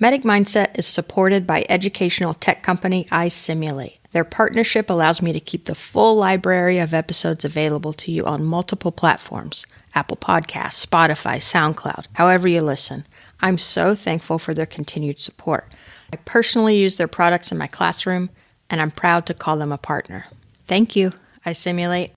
Medic Mindset is supported by educational tech company iSimulate. Their partnership allows me to keep the full library of episodes available to you on multiple platforms: Apple Podcasts, Spotify, SoundCloud, however you listen. I'm so thankful for their continued support. I personally use their products in my classroom, and I'm proud to call them a partner. Thank you, iSimulate.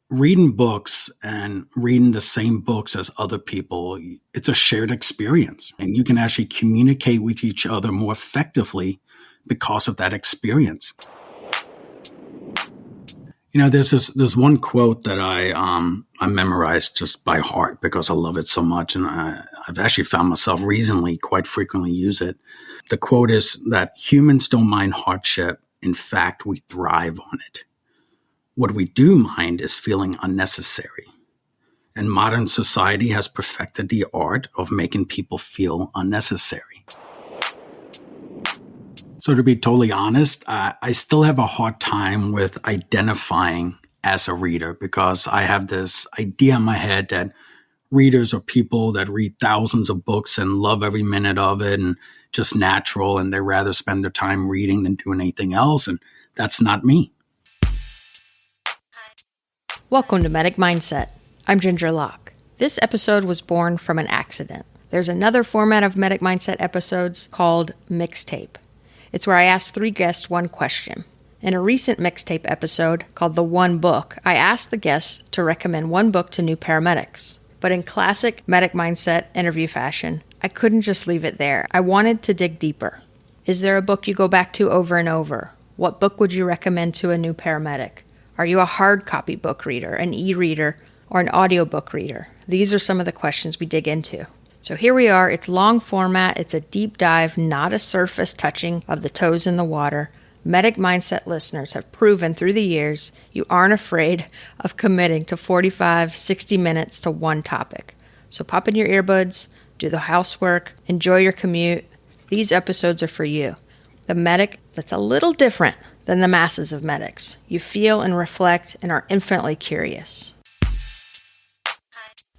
Reading books and reading the same books as other people, it's a shared experience. And you can actually communicate with each other more effectively because of that experience. You know, there's one quote that I memorized just by heart because I love it so much. And I've actually found myself recently quite frequently use it. The quote is that humans don't mind hardship. In fact, we thrive on it. What we do mind is feeling unnecessary. And modern society has perfected the art of making people feel unnecessary. So to be totally honest, I still have a hard time with identifying as a reader because I have this idea in my head that readers are people that read thousands of books and love every minute of it and just natural, and they rather spend their time reading than doing anything else. And that's not me. Welcome to Medic Mindset. I'm Ginger Locke. This episode was born from an accident. There's another format of Medic Mindset episodes called Mixtape. It's where I ask 3 guests one question. In a recent Mixtape episode called The One Book, I asked the guests to recommend one book to new paramedics. But in classic Medic Mindset interview fashion, I couldn't just leave it there. I wanted to dig deeper. Is there a book you go back to over and over? What book would you recommend to a new paramedic? Are you a hard copy book reader, an e-reader, or an audiobook reader? These are some of the questions we dig into. So here we are. It's long format. It's a deep dive, not a surface touching of the toes in the water. Medic Mindset listeners have proven through the years you aren't afraid of committing to 45, 60 minutes to one topic. So pop in your earbuds, do the housework, enjoy your commute. These episodes are for you. The medic that's a little different than the masses of medics. You feel and reflect and are infinitely curious.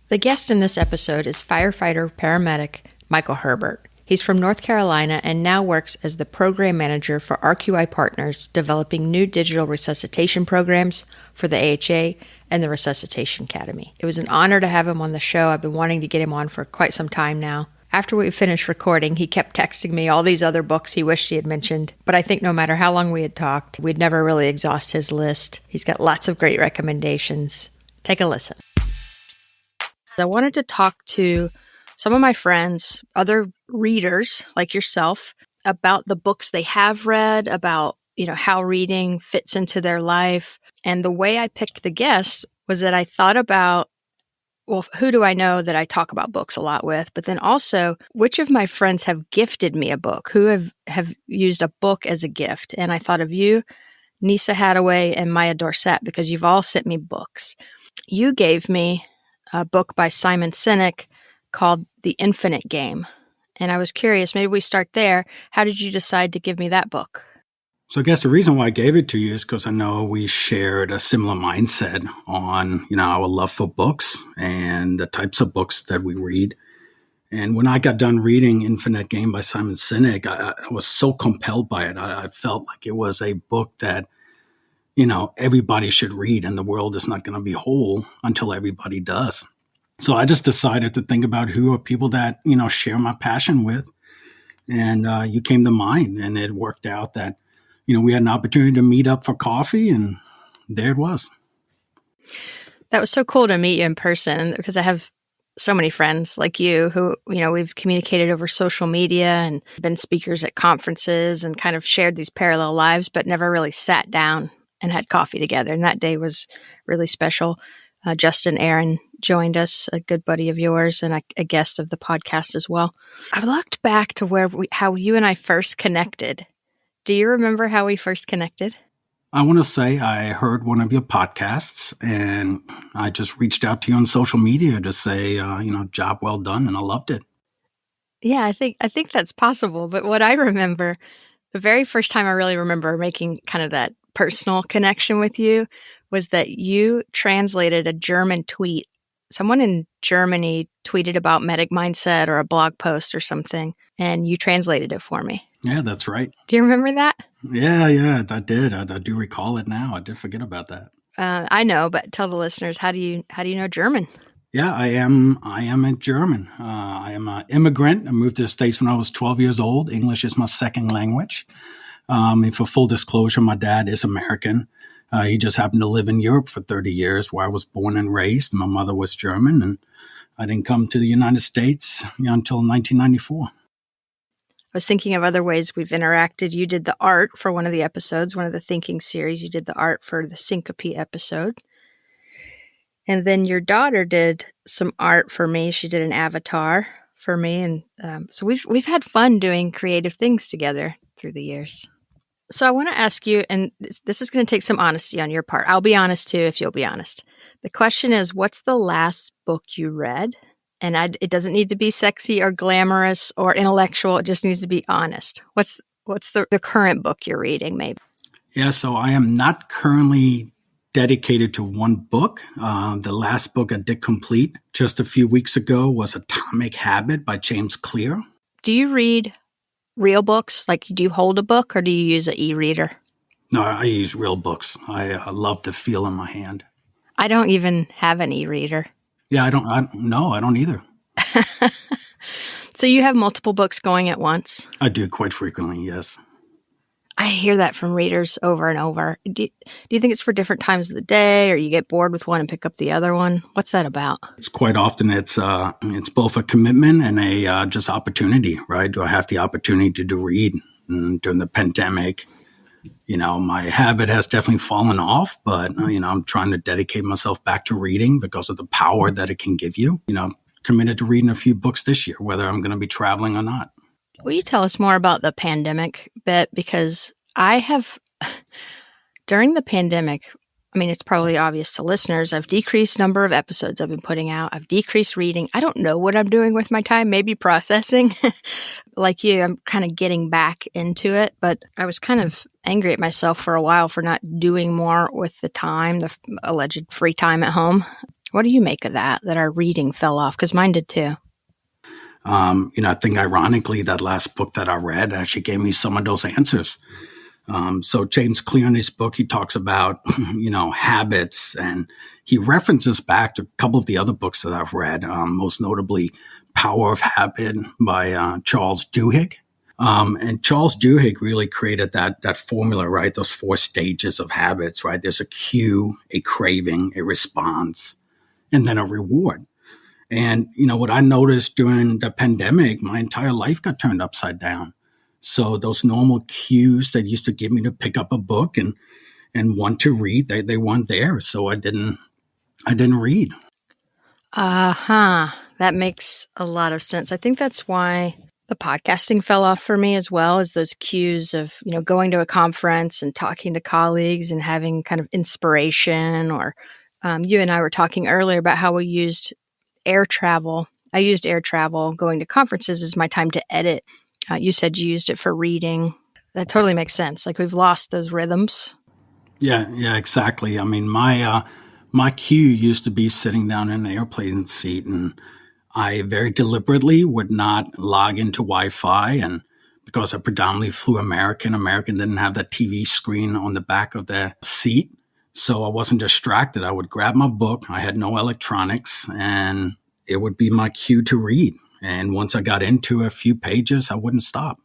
The guest in this episode is firefighter paramedic Michael Herbert. He's from North Carolina and now works as the program manager for RQI Partners, developing new digital resuscitation programs for the AHA and the Resuscitation Academy. It was an honor to have him on the show. I've been wanting to get him on for quite some time now. After we finished recording, he kept texting me all these other books he wished he had mentioned, but I think no matter how long we had talked, we'd never really exhaust his list. He's got lots of great recommendations. Take a listen. I wanted to talk to some of my friends, other readers like yourself, about the books they have read, about, how reading fits into their life. And the way I picked the guests was that I thought about, well, who do I know that I talk about books a lot with? But then also, which of my friends have gifted me a book? Who have used a book as a gift? And I thought of you, Nisa Hadaway, and Maya Dorset, because you've all sent me books. You gave me a book by Simon Sinek called The Infinite Game. And I was curious, maybe we start there. How did you decide to give me that book? So I guess the reason why I gave it to you is because I know we shared a similar mindset on, our love for books and the types of books that we read. And when I got done reading Infinite Game by Simon Sinek, I was so compelled by it. I felt like it was a book that, everybody should read, and the world is not going to be whole until everybody does. So I just decided to think about who are people that, share my passion with. And you came to mind, and it worked out that, we had an opportunity to meet up for coffee, and there it was. That was so cool to meet you in person, because I have so many friends like you who, we've communicated over social media and been speakers at conferences and kind of shared these parallel lives, but never really sat down and had coffee together. And that day was really special. Justin Aaron joined us, a good buddy of yours and a guest of the podcast as well. I looked back to how you and I first connected. Do you remember how we first connected? I want to say I heard one of your podcasts, and I just reached out to you on social media to say, job well done, and I loved it. Yeah, I think that's possible. But what I remember, the very first time I really remember making kind of that personal connection with you was that you translated a German tweet someone in Germany tweeted about medic mindset or a blog post or something, and you translated it for me. Yeah, that's right. Do you remember that? Yeah, I did. I do recall it now. I did forget about that. I know, but tell the listeners, how do you know German? Yeah, I am a German. I am an immigrant. I moved to the States when I was 12 years old. English is my second language. And for full disclosure, my dad is American. He just happened to live in Europe for 30 years, where I was born and raised. My mother was German, and I didn't come to the United States until 1994. I was thinking of other ways we've interacted. You did the art for one of the episodes, one of the thinking series. You did the art for the syncope episode. And then your daughter did some art for me. She did an avatar for me. And so we've had fun doing creative things together through the years. So I want to ask you, and this is going to take some honesty on your part. I'll be honest too, if you'll be honest. The question is, what's the last book you read? And it doesn't need to be sexy or glamorous or intellectual. It just needs to be honest. What's the current book you're reading, maybe? Yeah, so I am not currently dedicated to one book. The last book I did complete just a few weeks ago was Atomic Habit by James Clear. Do you read real books? Like, do you hold a book or do you use an e-reader? No, I use real books. I love the feel in my hand. I don't even have an e-reader. Yeah, I don't either. So you have multiple books going at once? I do quite frequently, yes. I hear that from readers over and over. Do you think it's for different times of the day, or you get bored with one and pick up the other one? What's that about? It's quite often it's both a commitment and a just opportunity, right? Do I have the opportunity to read during the pandemic? My habit has definitely fallen off, but I'm trying to dedicate myself back to reading because of the power that it can give you. Committed to reading a few books this year, whether I'm going to be traveling or not. Will you tell us more about the pandemic bit? Because during the pandemic, I mean, it's probably obvious to listeners, I've decreased number of episodes I've been putting out. I've decreased reading. I don't know what I'm doing with my time, maybe processing. Like you, I'm kind of getting back into it, but I was kind of angry at myself for a while for not doing more with the time, the alleged free time at home. What do you make of that our reading fell off? Because mine did too. I think ironically that last book that I read actually gave me some of those answers. So James Clear in his book, he talks about, habits, and he references back to a couple of the other books that I've read, most notably Power of Habit by Charles Duhigg. And Charles Duhigg really created that formula, right? Those 4 stages of habits, right? There's a cue, a craving, a response, and then a reward. And, what I noticed during the pandemic, my entire life got turned upside down. So those normal cues that used to give me to pick up a book and want to read, they weren't there. So I didn't read. That makes a lot of sense. I think that's why the podcasting fell off for me as well, as those cues of, going to a conference and talking to colleagues and having kind of inspiration. Or you and I were talking earlier about how we used air travel. I used air travel going to conferences as my time to edit. You said you used it for reading. That totally makes sense. Like, we've lost those rhythms. Yeah, exactly. I mean, my cue used to be sitting down in an airplane seat, and I very deliberately would not log into Wi-Fi. And because I predominantly flew American didn't have that TV screen on the back of the seat. So I wasn't distracted. I would grab my book. I had no electronics, and it would be my cue to read. And once I got into a few pages, I wouldn't stop.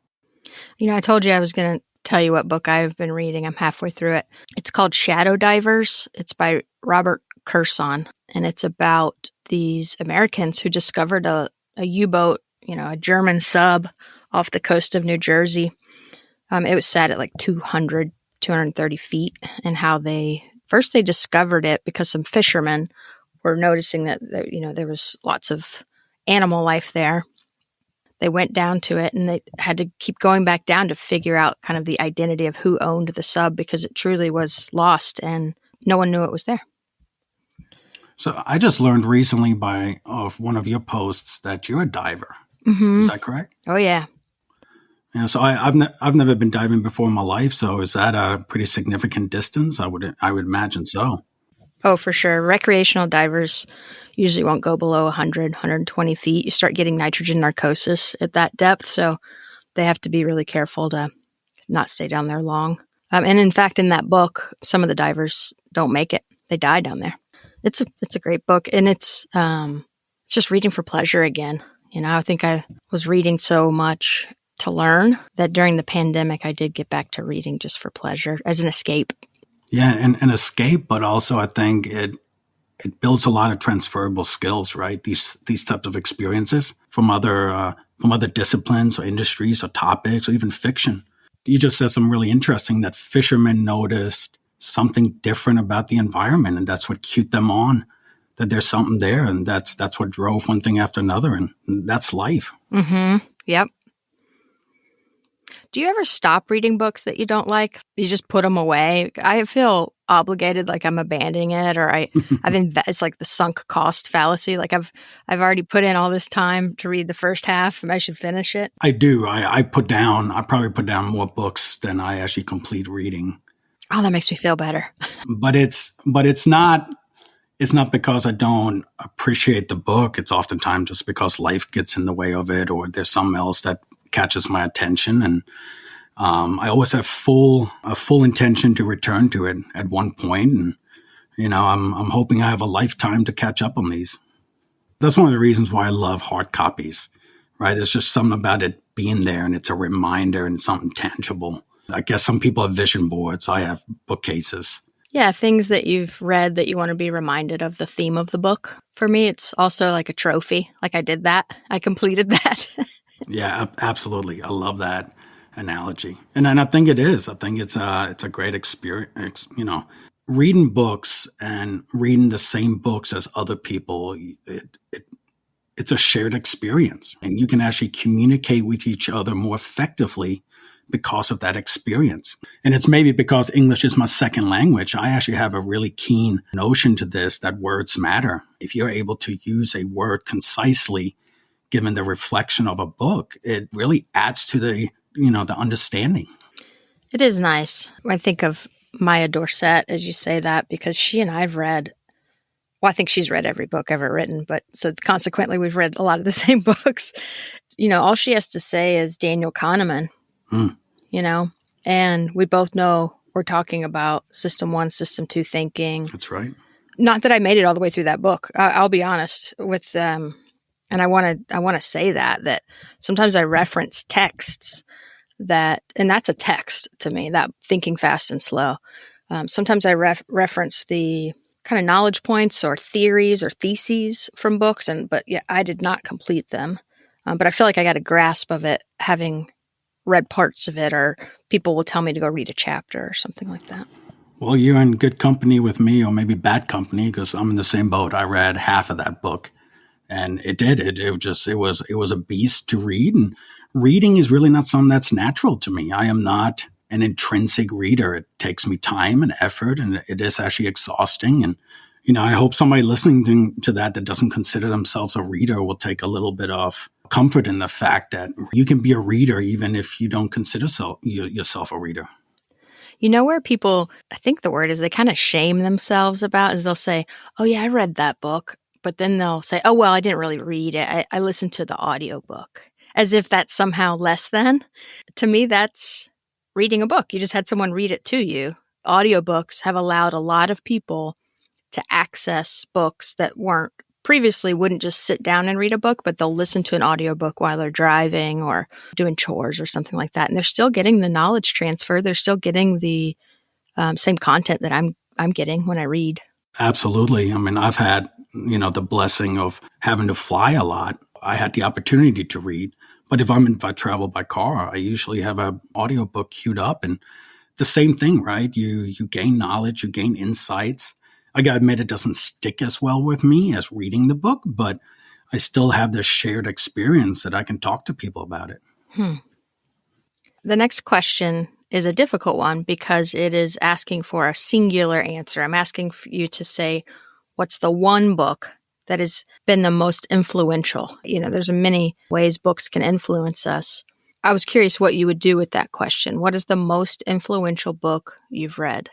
I told you I was going to tell you what book I've been reading. I'm halfway through it. It's called Shadow Divers. It's by Robert Kurson, and it's about these Americans who discovered a U-boat, a German sub off the coast of New Jersey. It was sat at like 230 feet, and how they discovered it because some fishermen were noticing that, there was lots of animal life there. They went down to it, and they had to keep going back down to figure out kind of the identity of who owned the sub, because it truly was lost and no one knew it was there. So I just learned recently of one of your posts that you're a diver. Mm-hmm. Is that correct? Oh, yeah. Yeah. So I've never been diving before in my life. So is that a pretty significant distance? I would imagine so. Oh, for sure. Recreational divers usually won't go below 100, 120 feet. You start getting nitrogen narcosis at that depth, so they have to be really careful to not stay down there long. And in fact, in that book, some of the divers don't make it. They die down there. It's a great book, and it's just reading for pleasure again. I think I was reading so much to learn that during the pandemic, I did get back to reading just for pleasure as an escape. Yeah, and an escape, but also I think it builds a lot of transferable skills, right? These types of experiences from other disciplines or industries or topics or even fiction. You just said something really interesting, that fishermen noticed something different about the environment, and that's what cued them on, that there's something there, and that's what drove one thing after another, and that's life. Mm-hmm. Yep. Do you ever stop reading books that you don't like? You just put them away? I feel obligated, like I'm abandoning it, or it's like the sunk cost fallacy. Like I've already put in all this time to read the first half, and I should finish it. I do. I probably put down more books than I actually complete reading. Oh, that makes me feel better. But it's not because I don't appreciate the book. It's oftentimes just because life gets in the way of it, or there's something else that catches my attention, and I always have a full intention to return to it at one point, and I'm hoping I have a lifetime to catch up on these. That's one of the reasons why I love hard copies, right? There's just something about it being there, and it's a reminder and something tangible. I guess some people have vision boards. I have bookcases. Yeah, things that you've read that you want to be reminded of the theme of the book. For me, it's also like a trophy. Like I did that. I completed that. Yeah, absolutely. I love that analogy. And I think it is. I think it's a great experience, reading books and reading the same books as other people. It's a shared experience, and you can actually communicate with each other more effectively because of that experience. And it's maybe because English is my second language. I actually have a really keen notion to this, that words matter. If you're able to use a word concisely, given the reflection of a book, it really adds to the understanding. It is nice. I think of Maya Dorset as you say that, because she and I've read, well, I think she's read every book ever written, but so consequently we've read a lot of the same books. All she has to say is Daniel Kahneman, and we both know we're talking about System 1, System 2 thinking. That's right. Not that I made it all the way through that book. I'll be honest with and I want to say that sometimes I reference texts and that's a text to me, that thinking fast and slow. Sometimes I reference the kind of knowledge points or theories or theses from books, but yeah, I did not complete them. But I feel like I got a grasp of it having read parts of it, or people will tell me to go read a chapter or something like that. Well, you're in good company with me, or maybe bad company, because I'm in the same boat. I read half of that book. And it was a beast to read. And reading is really not something that's natural to me. I am not an intrinsic reader. It takes me time and effort, and it is actually exhausting. And, I hope somebody listening to that doesn't consider themselves a reader will take a little bit of comfort in the fact that you can be a reader even if you don't consider yourself a reader. Where people, I think the word is, they kind of shame themselves about, is they'll say, oh yeah, I read that book. But then they'll say, oh, well, I didn't really read it. I listened to the audiobook, as if that's somehow less than. To me, that's reading a book. You just had someone read it to you. Audiobooks have allowed a lot of people to access books that wouldn't just sit down and read a book, but they'll listen to an audiobook while they're driving or doing chores or something like that. And they're still getting the knowledge transfer. They're still getting the same content that I'm getting when I read. Absolutely. I mean, I've had the blessing of having to fly a lot. I had the opportunity to read, but if I travel by car, I usually have an audiobook queued up, and the same thing, right? You gain knowledge, you gain insights. I gotta admit, it doesn't stick as well with me as reading the book, but I still have this shared experience that I can talk to people about it. The next question is a difficult one because it is asking for a singular answer. I'm asking for you to say, what's the one book that has been the most influential? There's many ways books can influence us. I was curious what you would do with that question. What is the most influential book you've read?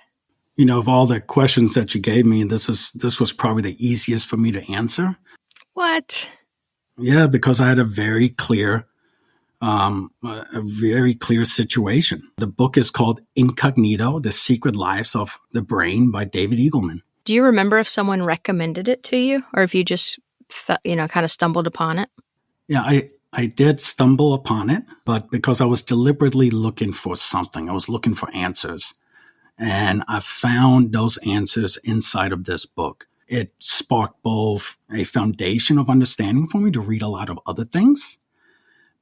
Of all the questions that you gave me, this was probably the easiest for me to answer. What? Yeah, because I had a very clear situation. The book is called Incognito: The Secret Lives of the Brain by David Eagleman. Do you remember if someone recommended it to you, or if you just, kind of stumbled upon it? Yeah, I did stumble upon it, but because I was deliberately looking for something, I was looking for answers. And I found those answers inside of this book. It sparked both a foundation of understanding for me to read a lot of other things,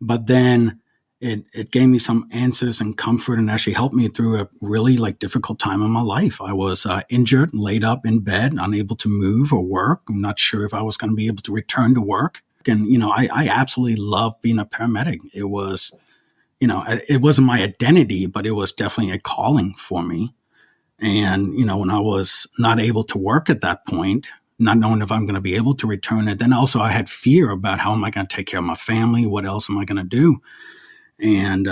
but then it gave me some answers and comfort and actually helped me through a really difficult time in my life. I was injured, laid up in bed, unable to move or work. I'm not sure if I was going to be able to return to work. And, I absolutely loved being a paramedic. It was, it wasn't my identity, but it was definitely a calling for me. And, when I was not able to work at that point, not knowing if I'm going to be able to return it, then also I had fear about how am I going to take care of my family? What else am I going to do? And,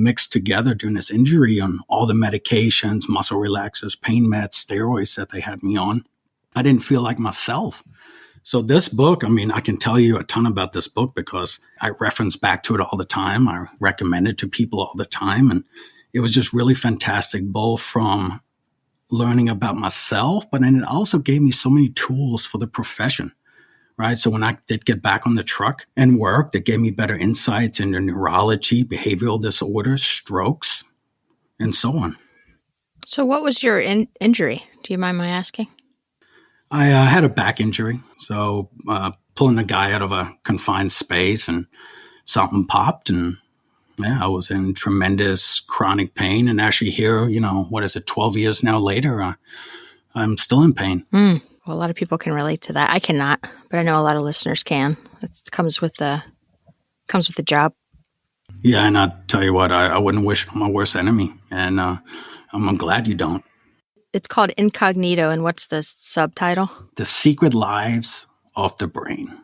mixed together during this injury on all the medications, muscle relaxers, pain meds, steroids that they had me on, I didn't feel like myself. So this book, I can tell you a ton about this book because I reference back to it all the time. I recommend it to people all the time. And it was just really fantastic, both from learning about myself, but then it also gave me so many tools for the profession, right? So when I did get back on the truck and worked, it gave me better insights into neurology, behavioral disorders, strokes, and so on. So what was your injury? Do you mind my asking? I had a back injury. So pulling a guy out of a confined space and something popped, and I was in tremendous chronic pain. And actually here, 12 years now later, I'm still in pain. Well, a lot of people can relate to that. I cannot, but I know a lot of listeners can. It comes with the job. Yeah, and I'll tell you what, I wouldn't wish it on my worst enemy. And I'm glad you don't. It's called Incognito, and what's the subtitle? The Secret Lives of the Brain.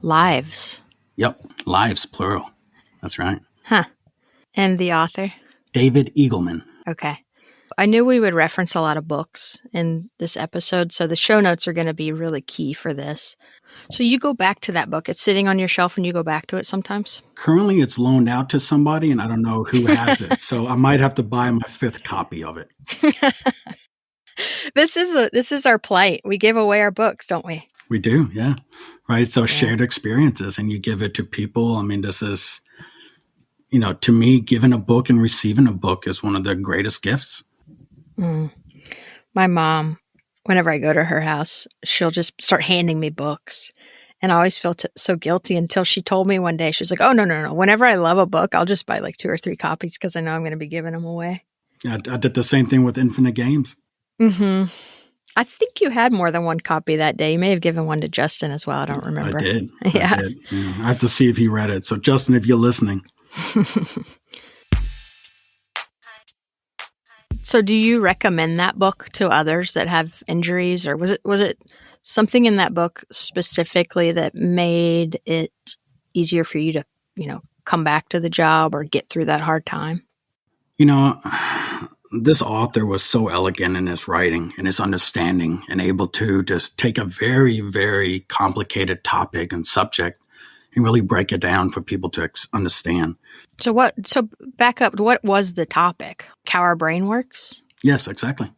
Lives. Yep, lives, plural. That's right. Huh. And the author? David Eagleman. Okay. I knew we would reference a lot of books in this episode, so the show notes are going to be really key for this. So you go back to that book. It's sitting on your shelf and you go back to it sometimes? Currently, it's loaned out to somebody, and I don't know who has it. So I might have to buy my 5th copy of it. This is our plight. We give away our books, don't we? We do, yeah. Right. So shared experiences, and you give it to people. This is, to me, giving a book and receiving a book is one of the greatest gifts. My mom, whenever I go to her house, she'll just start handing me books. And I always feel so guilty until she told me one day, she was like, oh, no. Whenever I love a book, I'll just buy 2 or 3 copies because I know I'm going to be giving them away. Yeah, I did the same thing with Infinite Games. Mm-hmm. I think you had more than one copy that day. You may have given one to Justin as well. I don't remember. I did. Yeah. I did. Yeah. I have to see if he read it. So, Justin, if you're listening. So do you recommend that book to others that have injuries, or was it something in that book specifically that made it easier for you to, come back to the job or get through that hard time? This author was so elegant in his writing and his understanding, and able to just take a very, very complicated topic and subject and really break it down for people to understand. So back up, what was the topic? How our brain works? Yes, exactly.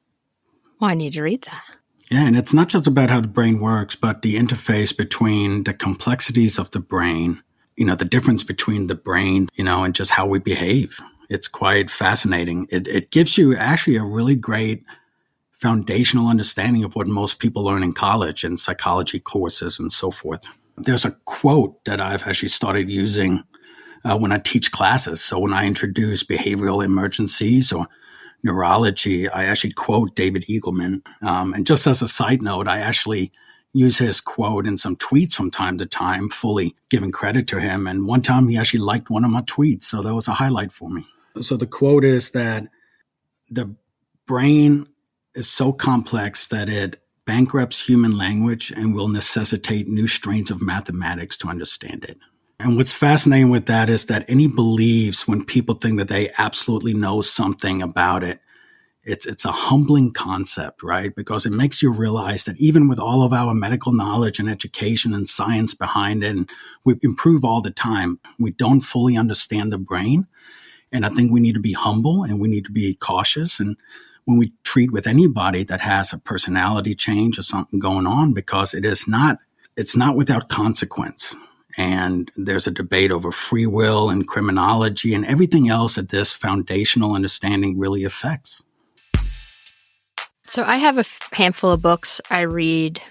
Well, I need to read that. Yeah, and it's not just about how the brain works, but the interface between the complexities of the brain, the difference between the brain, and just how we behave. It's quite fascinating. It gives you actually a really great foundational understanding of what most people learn in college and psychology courses and so forth. There's a quote that I've actually started using when I teach classes. So when I introduce behavioral emergencies or neurology, I actually quote David Eagleman. And just as a side note, I actually use his quote in some tweets from time to time, fully giving credit to him. And one time he actually liked one of my tweets. So that was a highlight for me. So the quote is that the brain is so complex that it bankrupts human language and will necessitate new strains of mathematics to understand it. And what's fascinating with that is that any beliefs when people think that they absolutely know something about it it's a humbling concept, right? Because it makes you realize that even with all of our medical knowledge and education and science behind it, and we improve all the time, we don't fully understand the brain. And I think we need to be humble and we need to be cautious. And when we treat with anybody that has a personality change or something going on, because it's not without consequence. And there's a debate over free will and criminology and everything else that this foundational understanding really affects. So I have a handful of books I read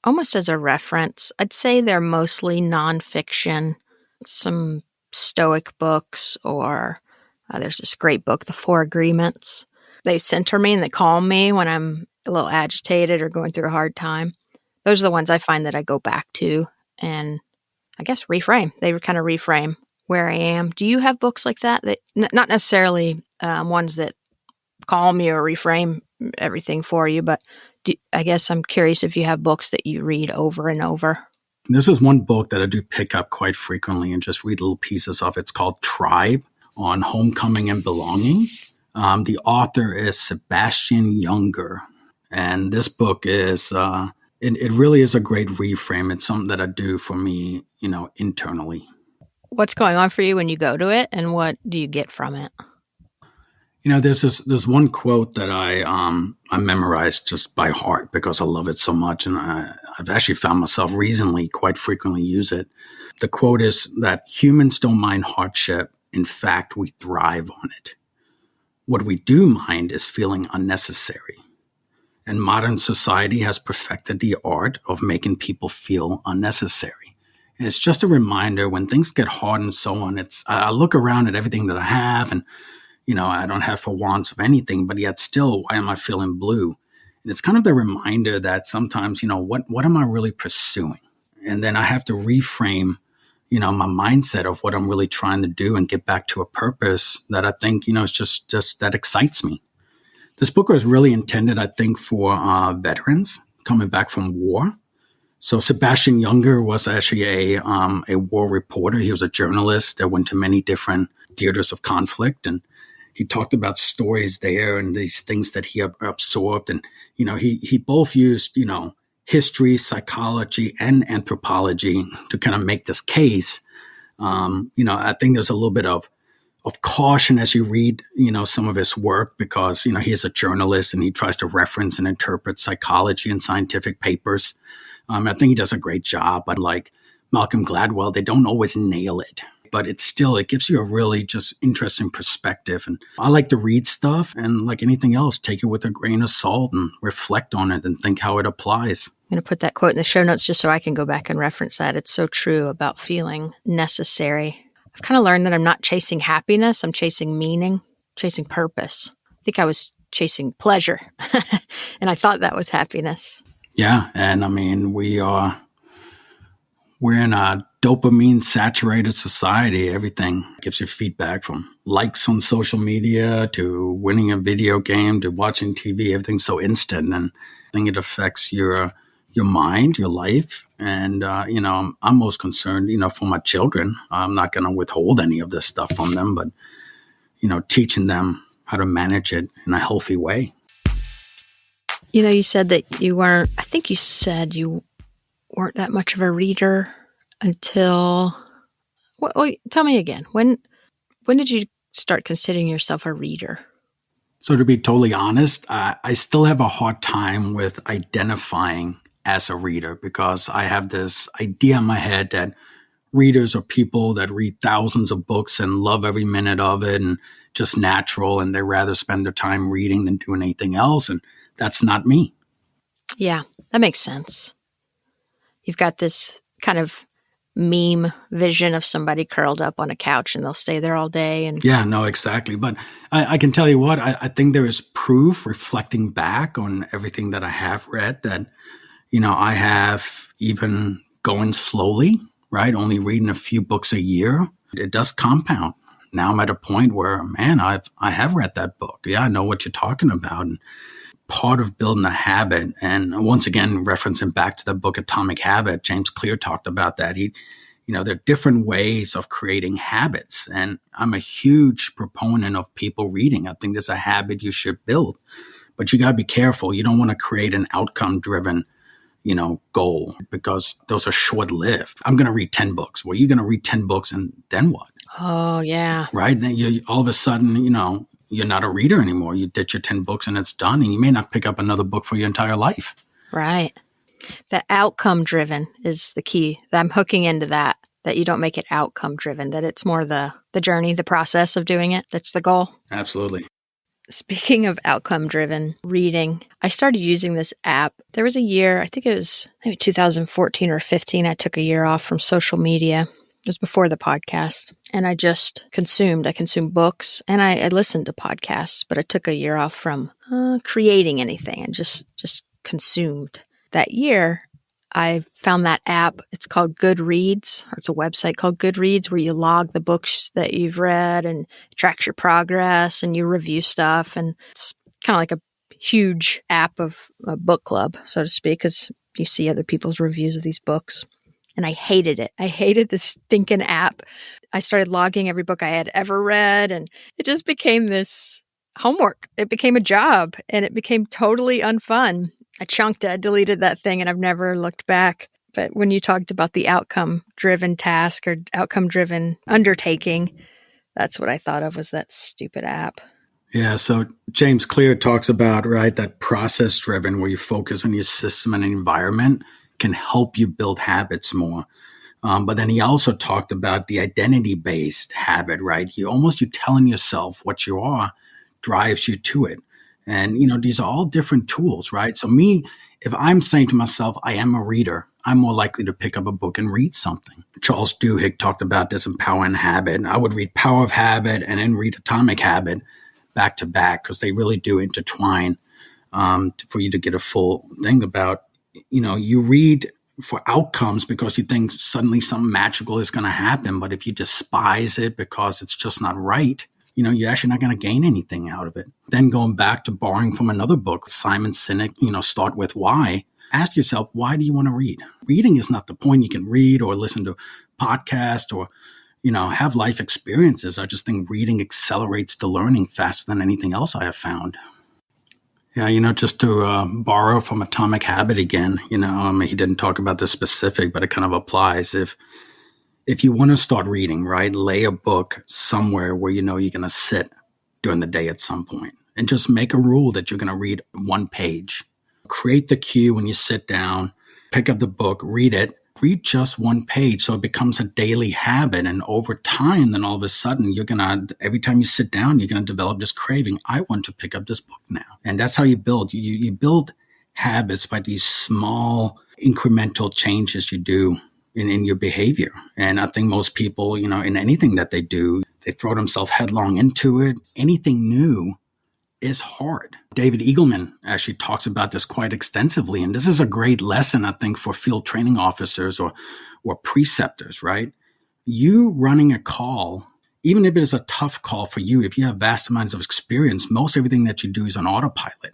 almost as a reference. I'd say they're mostly nonfiction, some Stoic books, or there's this great book, The Four Agreements. They center me and they calm me when I'm a little agitated or going through a hard time. Those are the ones I find that I go back to and I guess reframe. They kind of reframe where I am. Do you have books like that? Not necessarily ones that calm you or reframe everything for you, but I guess I'm curious if you have books that you read over and over. This is one book that I do pick up quite frequently and just read little pieces of. It's called Tribe, on homecoming and belonging. The author is Sebastian Junger. And this book is, it really is a great reframe. It's something that I do for me, internally. What's going on for you when you go to it, and what do you get from it? There's one quote that I memorized just by heart because I love it so much. And I've actually found myself recently quite frequently use it. The quote is that humans don't mind hardship. In fact, we thrive on it. What we do mind is feeling unnecessary. And modern society has perfected the art of making people feel unnecessary. And it's just a reminder when things get hard and so on, I look around at everything that I have and, I don't have for wants of anything, but yet still, why am I feeling blue? And it's kind of the reminder that sometimes, what am I really pursuing? And then I have to reframe, my mindset of what I'm really trying to do and get back to a purpose that I think, it's just that excites me. This book was really intended, I think, for veterans coming back from war. So Sebastian Junger was actually a war reporter. He was a journalist that went to many different theaters of conflict, and he talked about stories there and these things that he absorbed. And, he both used, history, psychology, and anthropology to kind of make this case. I think there's a little bit of caution as you read, some of his work because, he's a journalist and he tries to reference and interpret psychology and scientific papers. I think he does a great job, but like Malcolm Gladwell, they don't always nail it. But it gives you a really just interesting perspective. And I like to read stuff and like anything else, take it with a grain of salt and reflect on it and think how it applies. I'm going to put that quote in the show notes just so I can go back and reference that. It's so true about feeling necessary. I've kind of learned that I'm not chasing happiness. I'm chasing meaning, chasing purpose. I think I was chasing pleasure and I thought that was happiness. Yeah. And I mean, we're in a dopamine saturated society. Everything gives you feedback from likes on social media to winning a video game to watching TV. Everything's so instant. And I think it affects your mind, your life. And, I'm most concerned, for my children. I'm not going to withhold any of this stuff from them, but, teaching them how to manage it in a healthy way. You said that you weren't that much of a reader until, well, tell me again, when did you start considering yourself a reader? So to be totally honest, I still have a hard time with identifying as a reader because I have this idea in my head that readers are people that read thousands of books and love every minute of it and just natural, and they rather spend their time reading than doing anything else. And that's not me. Yeah, that makes sense. You've got this kind of meme vision of somebody curled up on a couch and they'll stay there all day. And yeah, no, exactly. But I can tell you what, I think there is proof reflecting back on everything that I have read that, I have even going slowly, right? Only reading a few books a year. It does compound. Now I'm at a point where, man, I have read that book. Yeah, I know what you're talking about. And part of building a habit, and once again, referencing back to the book Atomic Habit, James Clear talked about that. He There are different ways of creating habits. And I'm a huge proponent of people reading. I think there's a habit you should build, but you got to be careful. You don't want to create an outcome driven, goal, because those are short lived. I'm going to read 10 books. Well, you're going to read 10 books and then what? Oh, yeah. Right. Then all of a sudden, you're not a reader anymore. You did your 10 books and it's done. And you may not pick up another book for your entire life. Right. The outcome driven is the key. I'm hooking into that you don't make it outcome driven, that it's more the journey, the process of doing it. That's the goal. Absolutely. Speaking of outcome driven reading, I started using this app. There was a year, I think it was maybe 2014 or 15. I took a year off from social media. It was before the podcast. And I just consumed. I consumed books and I listened to podcasts, but I took a year off from creating anything and just consumed. That year, I found that app. It's called Goodreads, or it's a website called Goodreads where you log the books that you've read and it tracks your progress and you review stuff. And it's kind of like a huge app of a book club, so to speak, because you see other people's reviews of these books. And I hated it. I hated this stinking app. I started logging every book I had ever read, and it just became this homework. It became a job, and it became totally unfun. I chunked it, I deleted that thing, and I've never looked back. But when you talked about the outcome-driven task or outcome-driven undertaking, that's what I thought of, was that stupid app. Yeah, so James Clear talks about, right, that process-driven, where you focus on your system and environment, can help you build habits more. But then he also talked about the identity-based habit, right? You telling yourself what you are drives you to it. And, these are all different tools, right? So if I'm saying to myself, I am a reader, I'm more likely to pick up a book and read something. Charles Duhigg talked about this in Power and Habit. I would read Power of Habit and then read Atomic Habit back to back, because they really do intertwine for you to get a full thing about, you read for outcomes because you think suddenly something magical is going to happen. But if you despise it because it's just not right, you're actually not going to gain anything out of it. Then going back to borrowing from another book, Simon Sinek, Start With Why. Ask yourself, why do you want to read? Reading is not the point. You can read or listen to podcasts or, have life experiences. I just think reading accelerates the learning faster than anything else I have found. Yeah, just to borrow from Atomic Habit again, he didn't talk about this specific, but it kind of applies. If you want to start reading, right, lay a book somewhere where you're going to sit during the day at some point, and just make a rule that you're going to read one page. Create the cue when you sit down, pick up the book, read it, read just one page so it becomes a daily habit. And over time, then all of a sudden, every time you sit down, you're going to develop this craving. I want to pick up this book now. And that's how you build. You build habits by these small incremental changes you do in your behavior. And I think most people, in anything that they do, they throw themselves headlong into it. Anything new is hard. David Eagleman actually talks about this quite extensively. And this is a great lesson, I think, for field training officers or preceptors, right? You running a call, even if it is a tough call for you, if you have vast amounts of experience, most everything that you do is on autopilot.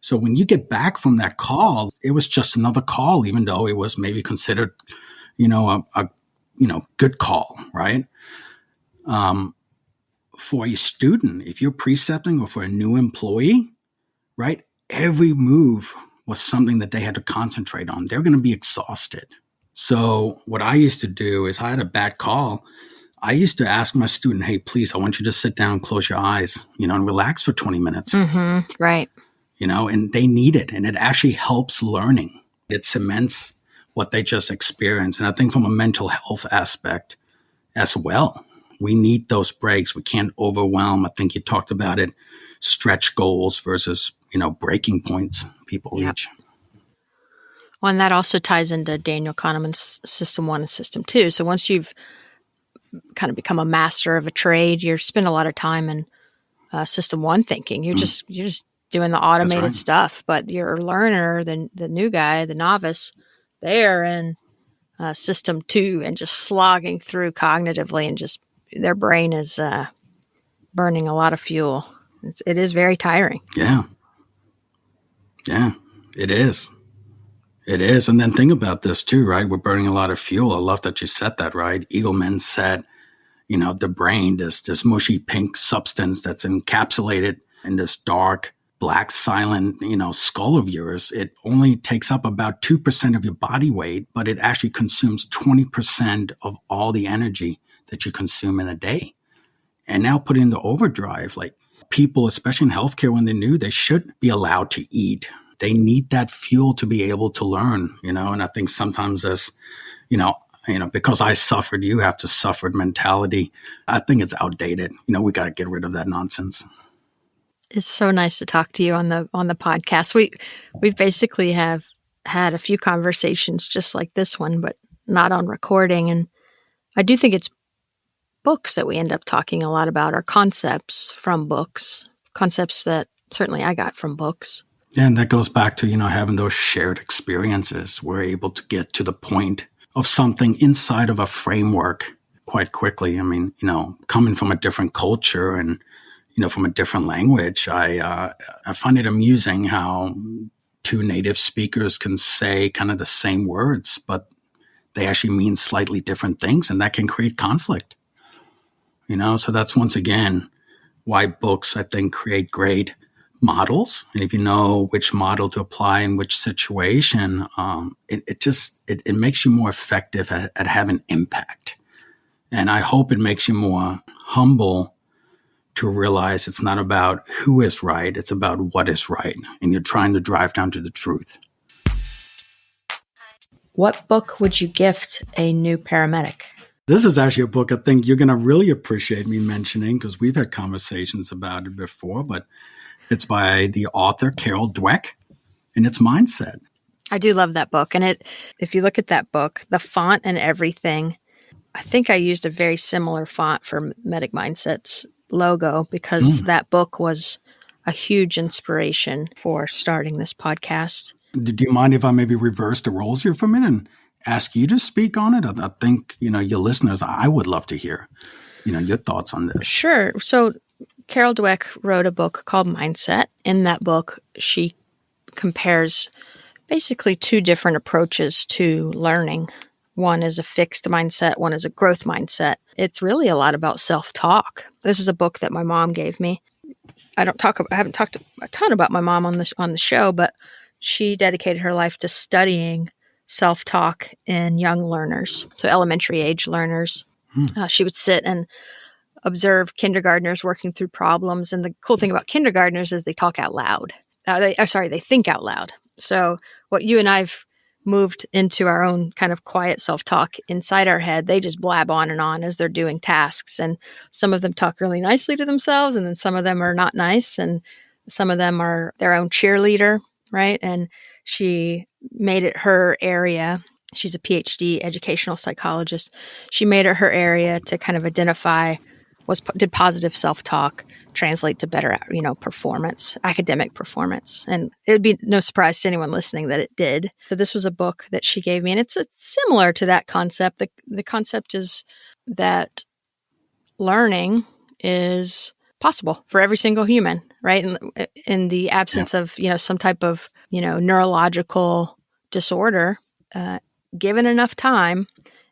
So when you get back from that call, it was just another call, even though it was maybe considered a good call, right? For a student, if you're precepting, or for a new employee, right, every move was something that they had to concentrate on. They're going to be exhausted. So what I used to do is, I had a bad call. I used to ask my student, hey, please, I want you to sit down, close your eyes, and relax for 20 minutes. Mm-hmm. Right. And they need it. And it actually helps learning. It cements what they just experienced. And I think from a mental health aspect as well, we need those breaks. We can't overwhelm. I think you talked about it, stretch goals versus, breaking points people reach. Well, and that also ties into Daniel Kahneman's System 1 and System 2. So once you've kind of become a master of a trade, you spend a lot of time in System 1 thinking. You're just doing the automated stuff. But your learner, the new guy, the novice, they're in System 2 and just slogging through cognitively, and just their brain is burning a lot of fuel. It is very tiring. Yeah, it is. It is. And then think about this too, right? We're burning a lot of fuel. I love that you said that, right? Eagleman said, the brain, this mushy pink substance that's encapsulated in this dark, black, silent, skull of yours. It only takes up about 2% of your body weight, but it actually consumes 20% of all the energy that you consume in a day. And now put into overdrive, like people, especially in healthcare, when they're new, they should be allowed to eat. They need that fuel to be able to learn, and I think sometimes as, because I suffered, you have to suffer mentality. I think it's outdated. We got to get rid of that nonsense. It's so nice to talk to you on the podcast. We basically have had a few conversations just like this one, but not on recording. And I do think it's books that we end up talking a lot about, or concepts from books, concepts that certainly I got from books. Yeah, and that goes back to, having those shared experiences. We're able to get to the point of something inside of a framework quite quickly. I mean, coming from a different culture and, from a different language, I find it amusing how two native speakers can say kind of the same words, but they actually mean slightly different things, and that can create conflict. So that's once again why books, I think, create great models. And if you know which model to apply in which situation, it makes you more effective at having impact. And I hope it makes you more humble to realize it's not about who is right, it's about what is right. And you're trying to drive down to the truth. What book would you gift a new paramedic? This is actually a book I think you're going to really appreciate me mentioning, because we've had conversations about it before, but it's by the author Carol Dweck, and it's Mindset. I do love that book. And if you look at that book, the font and everything, I think I used a very similar font for Medic Mindset's logo, because that book was a huge inspiration for starting this podcast. Do you mind if I maybe reverse the roles here for a minute and ask you to speak on it? I think, your listeners, I would love to hear, your thoughts on this. Sure. So Carol Dweck wrote a book called Mindset. In that book, she compares basically two different approaches to learning. One is a fixed mindset. One is a growth mindset. It's really a lot about self-talk. This is a book that my mom gave me. I haven't talked a ton about my mom on the show, but she dedicated her life to studying self-talk in young learners, so elementary age learners. She would sit and observe kindergartners working through problems. And the cool thing about kindergartners is they talk out loud. They think out loud. So what you and I've moved into our own kind of quiet self-talk inside our head, they just blab on and on as they're doing tasks. And some of them talk really nicely to themselves, and then some of them are not nice, and some of them are their own cheerleader, right? And she made it her area. She's a PhD educational psychologist. She made it her area to kind of identify did positive self-talk translate to better, performance, academic performance. And it would be no surprise to anyone listening that it did. So this was a book that she gave me, and it's similar to that concept. The concept is that learning is possible for every single human, right? In the absence of, some type of, neurological disorder, given enough time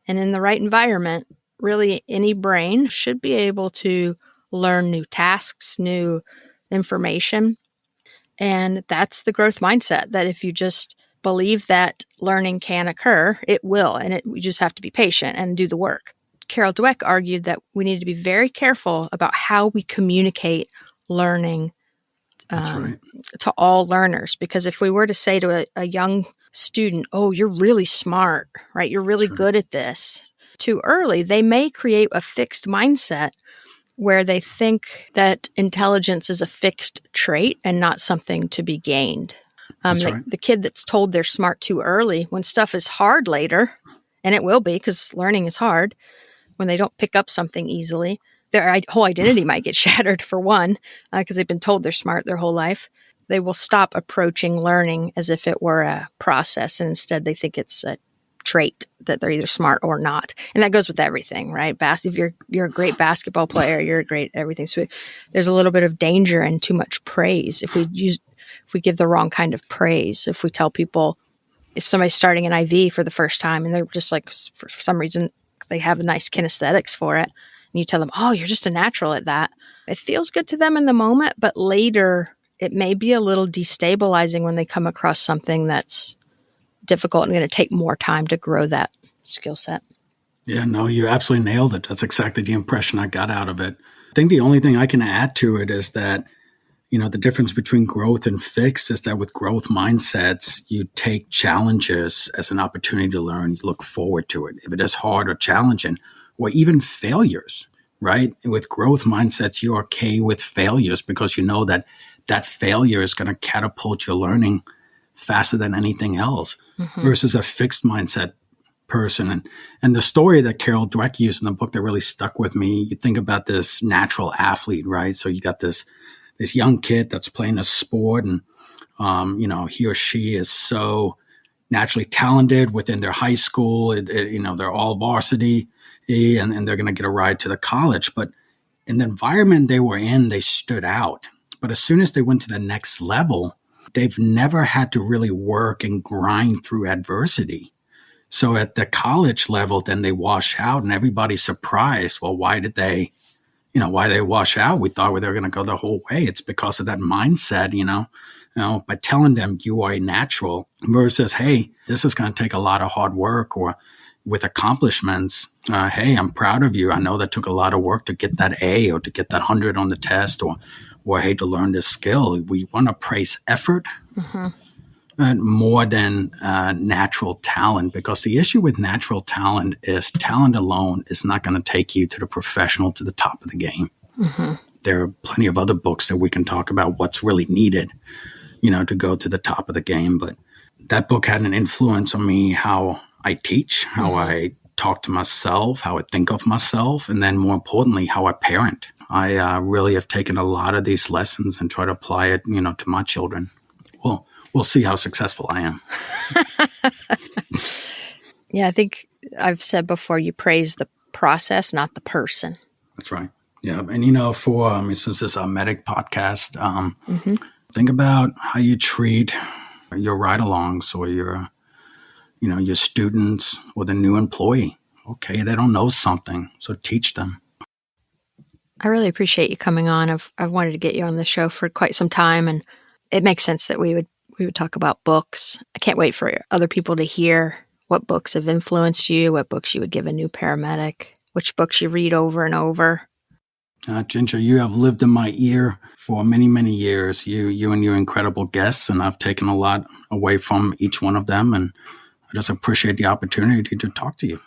and in the right environment, really any brain should be able to learn new tasks, new information. And that's the growth mindset, that if you just believe that learning can occur, it will. And we just have to be patient and do the work. Carol Dweck argued that we need to be very careful about how we communicate learning to all learners. Because if we were to say to a young student, oh, you're really smart, right? You're really good at this. Too early, they may create a fixed mindset where they think that intelligence is a fixed trait and not something to be gained. The kid that's told they're smart too early, when stuff is hard later, and it will be because learning is hard, when they don't pick up something easily, their whole identity might get shattered, for one, because they've been told they're smart their whole life. They will stop approaching learning as if it were a process, and instead they think it's a trait that they're either smart or not. And that goes with everything, right? If you're a great basketball player, you're a great everything. So there's a little bit of danger and too much praise if we give the wrong kind of praise. If we tell people, if somebody's starting an IV for the first time and they're just like, for some reason, they have nice kinesthetics for it, and you tell them, oh, you're just a natural at that. It feels good to them in the moment, but later it may be a little destabilizing when they come across something that's difficult and going to take more time to grow that skill set. Yeah, no, you absolutely nailed it. That's exactly the impression I got out of it. I think the only thing I can add to it is that, the difference between growth and fixed is that with growth mindsets, you take challenges as an opportunity to learn. You look forward to it. If it is hard or challenging, or even failures, right? With growth mindsets, you're okay with failures because you know that that failure is going to catapult your learning faster than anything else, versus a fixed mindset person. And the story that Carol Dweck used in the book that really stuck with me, you think about this natural athlete, right? So you got this young kid that's playing a sport, and he or she is so naturally talented within their high school. They're all varsity, and they're going to get a ride to the college. But in the environment they were in, they stood out. But as soon as they went to the next level, they've never had to really work and grind through adversity. So at the college level, then they wash out, and everybody's surprised. Well, why did they wash out? We thought they were going to go the whole way. It's because of that mindset, by telling them you are a natural versus, hey, this is going to take a lot of hard work, or with accomplishments, hey, I'm proud of you. I know that took a lot of work to get that A or to get that 100 on the test, or hey, to learn this skill. We want to praise effort more than natural talent, because the issue with natural talent is talent alone is not going to take you to the professional, to the top of the game. There are plenty of other books that we can talk about what's really needed, to go to the top of the game. But that book had an influence on me, how I teach, how I talk to myself, how I think of myself, and then more importantly, how I parent. I really have taken a lot of these lessons and try to apply it, to my children. Well, we'll see how successful I am. Yeah, I think I've said before, you praise the process, not the person. That's right. Yeah. And, since this is a medic podcast, think about how you treat your ride-alongs or your students or the new employee. Okay, they don't know something, so teach them. I really appreciate you coming on. I've wanted to get you on the show for quite some time, and it makes sense that we would talk about books. I can't wait for other people to hear what books have influenced you, what books you would give a new paramedic, which books you read over and over. Ginger, you have lived in my ear for many, many years. You and your incredible guests, and I've taken a lot away from each one of them, and I just appreciate the opportunity to talk to you.